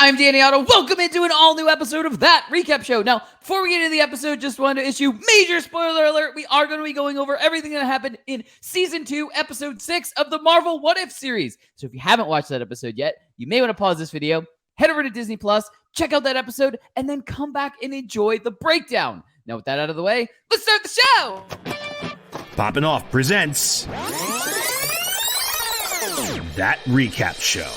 I'm Danny Otto. Welcome into an all-new episode of That Recap Show. Now, before we get into the episode, just wanted to issue major spoiler alert. We are going to be going over everything that happened in Season 2, Episode 6 of the Marvel What If series. So if you haven't watched that episode yet, you may want to pause this video, head over to Disney+, check out that episode, and then come back and enjoy the breakdown. Now, with that out of the way, let's start the show! Poppin' Off presents That Recap Show.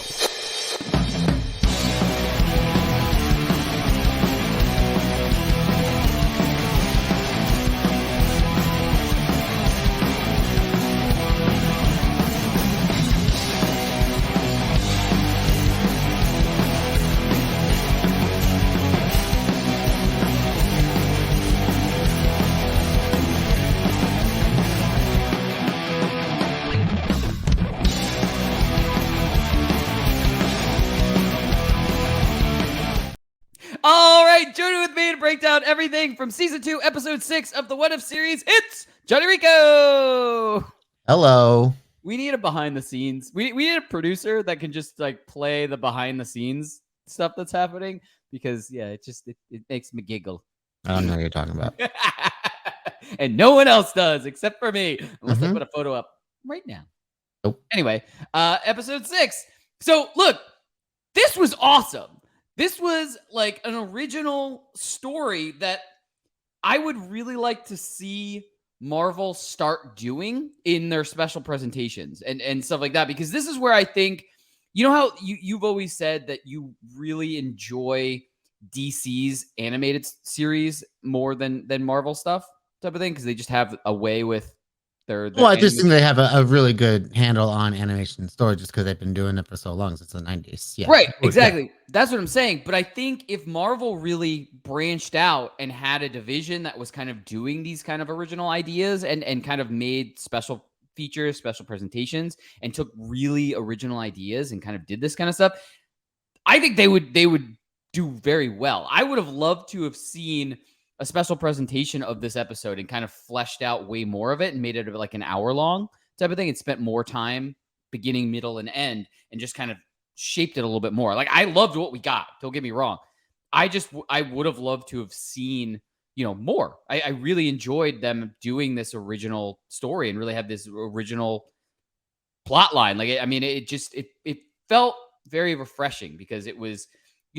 All right, journey with me to break down everything from Season 2, Episode 6 of the What If series. It's Johnny Rico! Hello. We need a behind the scenes. We need a producer that can just like play the behind the scenes stuff that's happening because it makes me giggle. I don't know what you're talking about. And no one else does except for me. Unless I put a photo up right now. Nope. Anyway, Episode 6. So look, this was awesome. This was like an original story that I would really like to see Marvel start doing in their special presentations and stuff like that, because this is where I think, you know how you've always said that you really enjoy DC's animated series more than Marvel stuff type of thing, because they just have a way with their Well, I just think they have a really good handle on animation story just because they've been doing it for so long, since the 90s. Yeah. Right, exactly. Yeah. That's what I'm saying. But I think if Marvel really branched out and had a division that was kind of doing these kind of original ideas and kind of made special features, special presentations, and took really original ideas and kind of did this kind of stuff, I think they would do very well. I would have loved to have seen a special presentation of this episode and kind of fleshed out way more of it and made it like an hour long type of thing and spent more time beginning, middle, and end and just kind of shaped it a little bit more. Like, I loved what we got. Don't get me wrong. I would have loved to have seen, more. I really enjoyed them doing this original story and really have this original plot line. Like, I mean, it felt very refreshing because it was,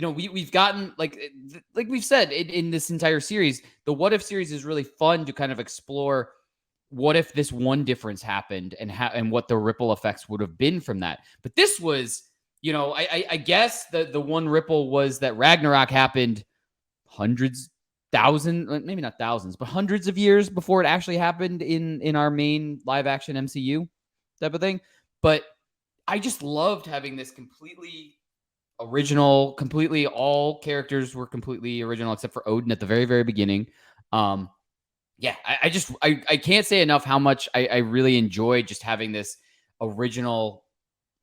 we've gotten like we've said in this entire series, the What If series is really fun to kind of explore what if this one difference happened and what the ripple effects would have been from that. But this was, I guess the one ripple was that Ragnarok happened hundreds, maybe not thousands, but hundreds of years before it actually happened in our main live action MCU type of thing. But I just loved having this completely original, completely all characters were completely original except for Odin at the very, very beginning. I can't say enough how much I really enjoyed just having this original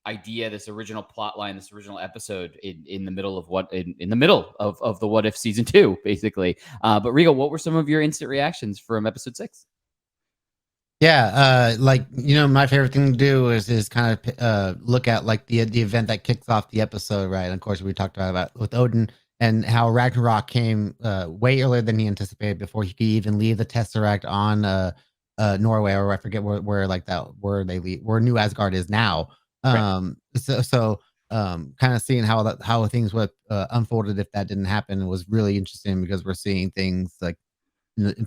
idea, this original plot line, this original episode in the middle of in the middle of the What If Season 2, basically. But Rico, what were some of your instant reactions from Episode 6? Yeah, my favorite thing to do is kind of look at like the event that kicks off the episode, right? And of course, we talked about with Odin and how Ragnarok came way earlier than he anticipated before he could even leave the tesseract on Norway, or I forget where New Asgard is now. Right. So kind of seeing how things would unfolded if that didn't happen was really interesting, because we're seeing things like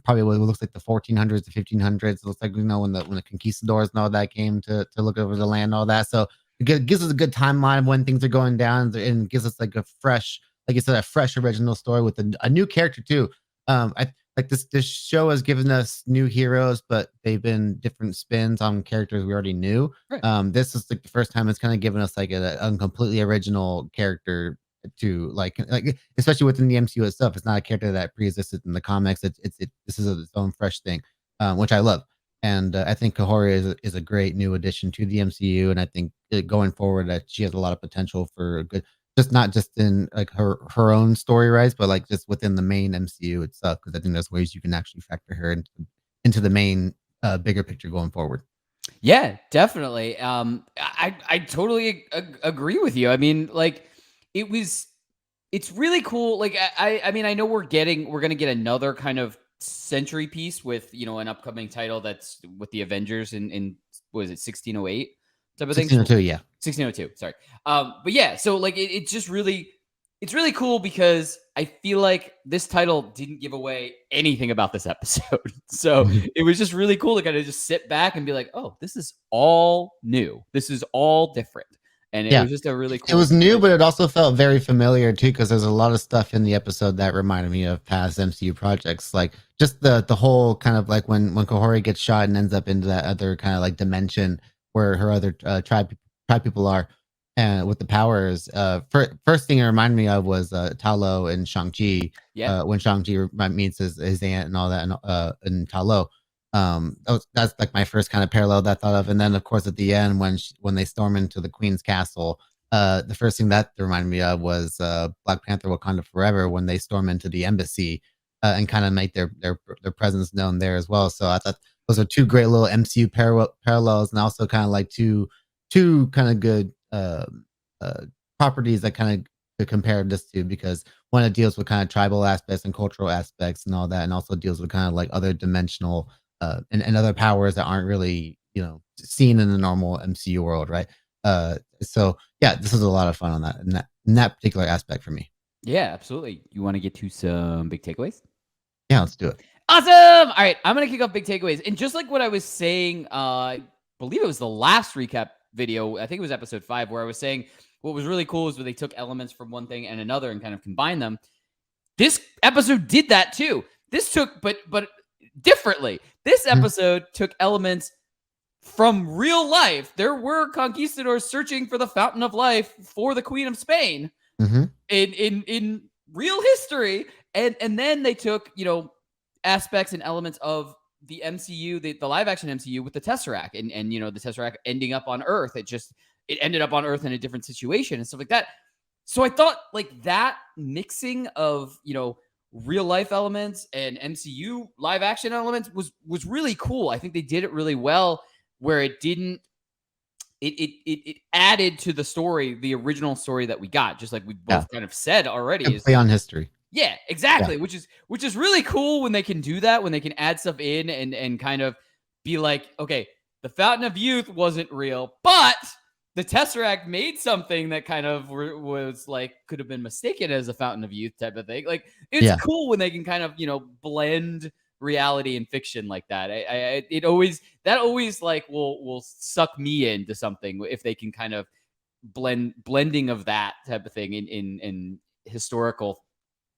probably what looks like the 1400s, the 1500s. It looks like, when the conquistadors and all that came to look over the land and all that. So it gives us a good timeline of when things are going down, and gives us like a fresh, like you said, a fresh original story with a new character too. This show has given us new heroes, but they've been different spins on characters we already knew. Right. This is like the first time it's kind of given us like a completely original character to like especially within the MCU itself. It's not a character that pre-existed in the comics. This is its own fresh thing, which I love. And I think Kahhori is a great new addition to the MCU, and I think going forward that she has a lot of potential for a good, not just in like her own story, right, but like just within the main MCU itself, because I think there's ways you can actually factor her into the main bigger picture going forward. Yeah, definitely. I totally agree with you. I mean, like, it was It's really cool. Like I mean, I know we're gonna get another kind of century piece with an upcoming title that's with the Avengers in what is it 1608 type of thing. So 1602, yeah. 1602. Sorry. But yeah, so like it's just really it's really cool because I feel like this title didn't give away anything about this episode. So it was just really cool to kind of just sit back and be like, oh, this is all new. This is all different. And it Yeah. was just a really It cool was new, but situation. it also felt very familiar too, because there's a lot of stuff in the episode that reminded me of past MCU projects, like just the whole kind of like when Kahhori gets shot and ends up into that other kind of like dimension where her other tribe people are, and with the powers. First thing it reminded me of was Talo and Shang-Chi, Yeah. when Shang-Chi meets his aunt and all that, and Talo. That's like my first kind of parallel that I thought of, and then of course at the end when they storm into the Queen's castle, the first thing that reminded me of was Black Panther: Wakanda Forever when they storm into the embassy, and kind of make their presence known there as well. So I thought those are two great little MCU parallels, and also kind of like two kind of good uh, properties that kind of to compare this to, because one that deals with kind of tribal aspects and cultural aspects and all that, and also deals with kind of like other dimensional and other powers that aren't really seen in the normal MCU world, right? So yeah, this was a lot of fun on that in that particular aspect for me. Yeah, absolutely. You want to get to some big takeaways? Yeah, let's do it. Awesome. All right, I'm gonna kick off big takeaways, and just like what I was saying, I believe it was the last recap video. I think it was episode 5, where I was saying what was really cool is where they took elements from one thing and another and kind of combined them. This episode did that too. This took, but differently. This episode took elements from real life. There were conquistadors searching for the fountain of life for the Queen of Spain Mm-hmm. in real history, and then they took aspects and elements of the MCU, the live action MCU with the Tesseract, and the Tesseract ending up on Earth. It ended up on Earth in a different situation and stuff like that. So I thought like that mixing of real life elements and MCU live action elements was really cool. I think they did it really well, where it didn't it added to the story, the original story that we got, just like we Yeah, both kind of said already. and Is play on history. yeah, Yeah, exactly. Which is really cool when they can do that, when they can add stuff in and kind of be like, okay, the Fountain of Youth wasn't real, but the Tesseract made something that kind of was like could have been mistaken as a Fountain of Youth type of thing. Like it's yeah. cool when they can kind of blend reality and fiction like that. It always that always like will suck me into something if they can kind of blending of that type of thing in historical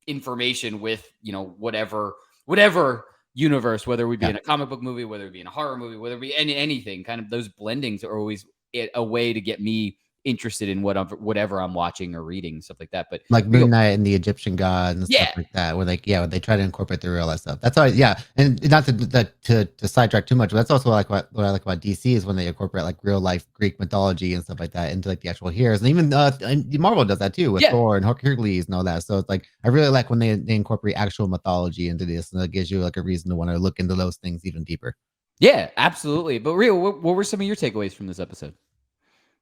information with whatever universe, whether we be Yeah. in a comic book movie, whether it be in a horror movie, whether it be anything. Kind of those blendings are always a way to get me interested in whatever I'm watching or reading, stuff like that. But Like we go, Moon Knight and the Egyptian gods and stuff yeah, like that, where they try to incorporate the real life stuff. That's always, yeah, and not to sidetrack too much, but that's also like what I like about DC is when they incorporate like real life Greek mythology and stuff like that into like the actual heroes, and even and Marvel does that too with yeah, Thor and Hercules and all that. So it's like I really like when they incorporate actual mythology into this, and it gives you like a reason to want to look into those things even deeper. yeah, absolutely. But Rio, what were some of your takeaways from this episode?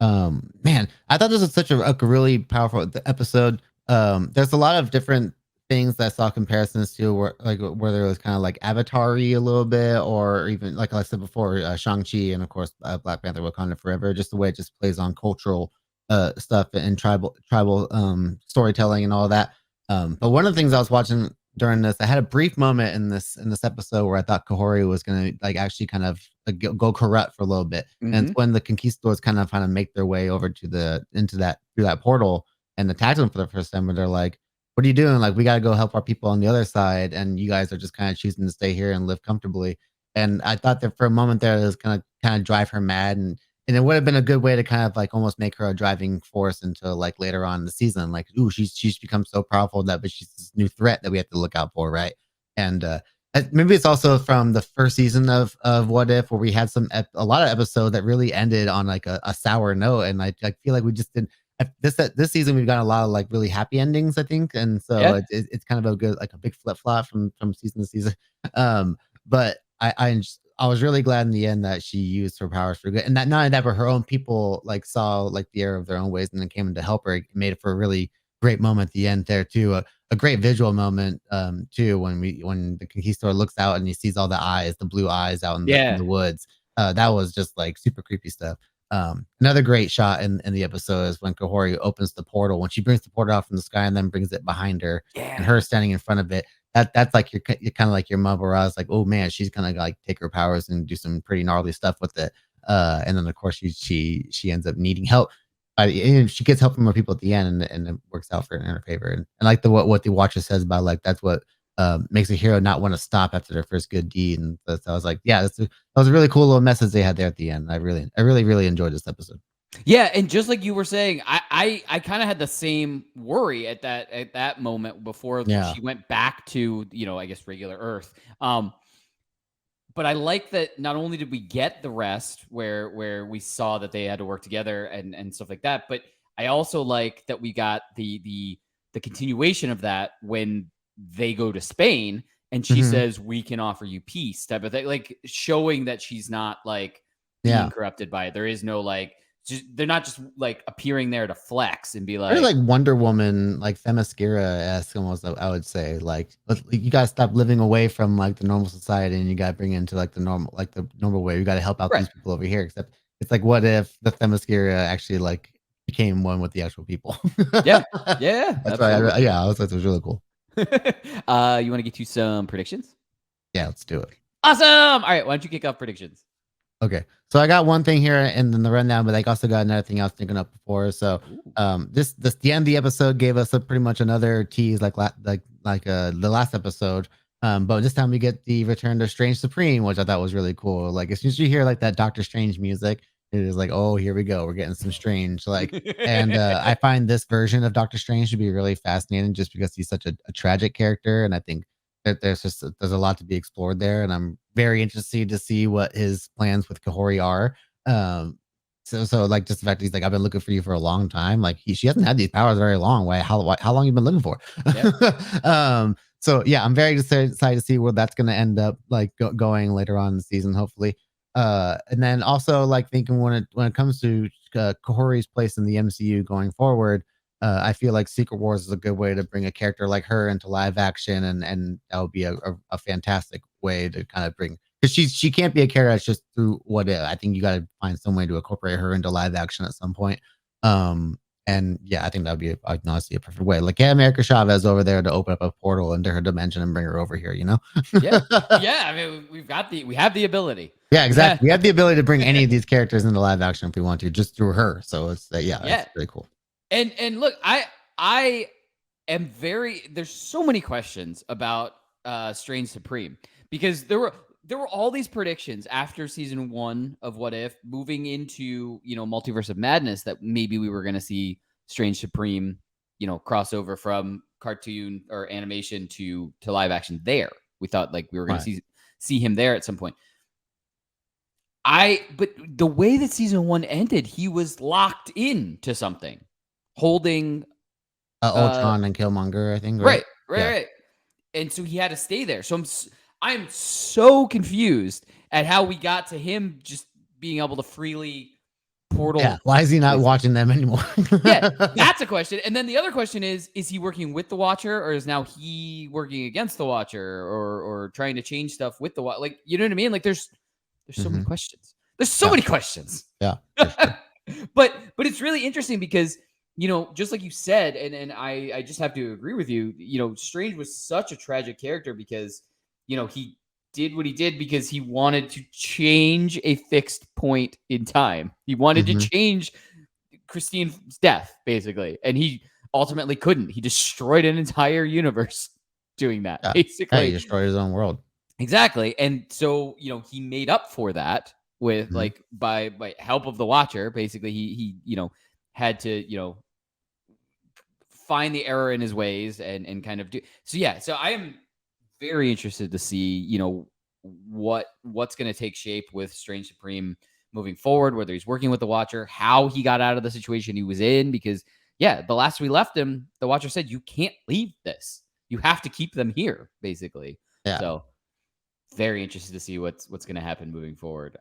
Man, I thought this was such a really powerful episode. There's a lot of different things that I saw comparisons to, where like whether it was kind of like Avatar-y a little bit, or even like I said before, Shang-Chi, and of course Black Panther: Wakanda Forever, just the way it just plays on cultural stuff and tribal storytelling and all that. But one of the things I was watching during this, I had a brief moment in this episode where I thought Kahhori was gonna like actually kind of go corrupt for a little bit, and it's Mm-hmm. when the conquistadors kind of make their way over to the into that through that portal and attack them for the first time, where they're like, "What are you doing? Like, we got to go help our people on the other side, and you guys are just kind of choosing to stay here and live comfortably." And I thought that for a moment there, it was gonna kind of drive her mad, and it would have been a good way to kind of like almost make her a driving force until like later on in the season. Like, ooh, she's become so powerful that, but she's this new threat that we have to look out for, right? And maybe it's also from the first season of What If, where we had a lot of episodes that really ended on like a sour note, and I feel like we just didn't. This season we've got a lot of like really happy endings, I think, and so Yeah, it's kind of a good like a big flip flop from season to season. But I was really glad in the end that she used her powers for good, and that not only that, but her own people like saw like the error of their own ways and then came in to help her. It made it for a really great moment at the end there too. A great visual moment too when the conquistador looks out and he sees all the eyes, the blue eyes out in Yeah. the woods. That was just like super creepy stuff. Another great shot in the episode is when Kahhori opens the portal, when she brings the portal out from the sky and then brings it behind her, and Yeah. her standing in front of it. That's like you're kind of like your mother. I was like, oh man, she's gonna like take her powers and do some pretty gnarly stuff with it. And then of course she ends up needing help. And she gets help from more people at the end, and it works out for in her favor. And like the what the Watcher says about like that's what makes a hero not want to stop after their first good deed. And so I was like, yeah, that was a really cool little message they had there at the end. I really enjoyed this episode. Yeah, and just like you were saying, I kind of had the same worry at that moment before Yeah. she went back to, I guess regular Earth. But I like that not only did we get the rest where we saw that they had to work together and stuff like that, but I also like that we got the continuation of that when they go to Spain and she Mhm. says we can offer you peace type of thing, like showing that she's not like being Yeah. corrupted by it. There is no like they're not just like appearing there to flex and be Very like, like Wonder Woman, like Themyscira-esque almost, I would say. Like, you gotta stop living away from like the normal society, and you gotta bring it into like the normal way. You gotta help out right, these people over here. Except it's like, what if the Themyscira actually like became one with the actual people? yeah, yeah, That's right. absolutely. Yeah, I was like, it was really cool. You want to get to some predictions? Yeah, let's do it. Awesome. All right, why don't you kick off predictions? Okay. So I got one thing here and then the rundown, but I also got another thing I was thinking of before. So Ooh. this the end of the episode gave us a pretty much another tease like the last episode. But this time we get the return to Strange Supreme, which I thought was really cool. Like as soon as you hear like that Doctor Strange music, it is like, oh, here we go. We're getting some strange. Like, and I find this version of Doctor Strange to be really fascinating just because he's such a tragic character. And I think there's a lot to be explored there, and I'm very interested to see what his plans with Kahhori are. So like just the fact that he's like, I've been looking for you for a long time. Like she hasn't had these powers very long. How long you been looking for? Yep. So yeah, I'm very excited to see where that's going to end up like going later on in the season, hopefully. And then also like thinking when it comes to Kahori's place in the MCU going forward, I feel like Secret Wars is a good way to bring a character like her into live action, and that would be a fantastic way to kind of bring because she can't be a character that's just through what if. I think you got to find some way to incorporate her into live action at some point. And yeah, I think that would be honestly a perfect way. Like, get America Chavez over there to open up a portal into her dimension and bring her over here. You know? Yeah. Yeah. I mean, we have the ability. Yeah, Yeah. exactly. We have the ability to bring any of these characters into live action if we want to, just through her. So it's yeah, Yeah. that's really cool. And look, I am very there's so many questions about Strange Supreme because there were all these predictions after season 1 of What If moving into, Multiverse of Madness that maybe we were going to see Strange Supreme, crossover from cartoon or animation to live action there. We thought like we were going to Right. see him there at some point. But the way that season 1 ended, he was locked into something, holding Ultron and Killmonger, I think, right? right, right, Yeah. right. And so he had to stay there. So I'm so confused at how we got to him just being able to freely Yeah. portal Why is he not places. watching them anymore? Yeah, that's a question. And then the other question is he working with the Watcher, or is now he working against the Watcher, or trying to change stuff with the Watcher? Like, you know what I mean? Like there's so many Mhm. questions. There's so Yeah. many questions. Yeah, for sure. But it's really interesting because just like you said, and I just have to agree with you. Strange was such a tragic character because he did what he did because he wanted to change a fixed point in time. He wanted to Mhm. change Christine's death, basically, and he ultimately couldn't. He destroyed an entire universe doing that, Yeah. Yeah, he basically. destroyed his own world. Exactly. And so, he made up for that with Mhm. like by help of the Watcher. Basically, he had to, find the error in his ways and kind of do so. Yeah. So I am very interested to see, what's gonna take shape with Strange Supreme moving forward, whether he's working with the Watcher, how he got out of the situation he was in, because yeah, the last we left him, the Watcher said, you can't leave this. You have to keep them here, basically. Yeah. So very interested to see what's going to happen moving forward.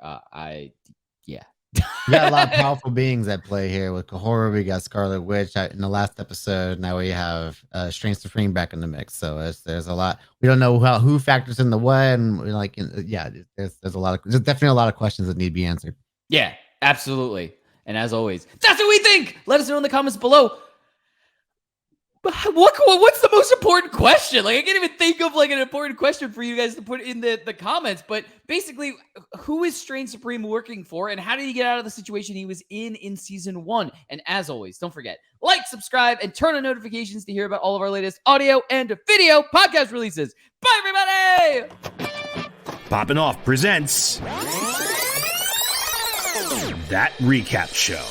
Yeah. We got a lot of powerful beings at play here with Kahhori. We got Scarlet Witch in the last episode. Now we have Strange Supreme back in the mix. So there's a lot. We don't know who factors in the what, and there's a lot of there's definitely a lot of questions that need to be answered. Yeah, absolutely. And as always, that's what we think. Let us know in the comments below. What's the most important question? Like, I can't even think of like an important question for you guys to put in the comments. But basically, who is Strange Supreme working for, and how did he get out of the situation he was in season 1? And as always, don't forget, like, subscribe, and turn on notifications to hear about all of our latest audio and video podcast releases. Bye, everybody! Popping Off presents That Recap Show.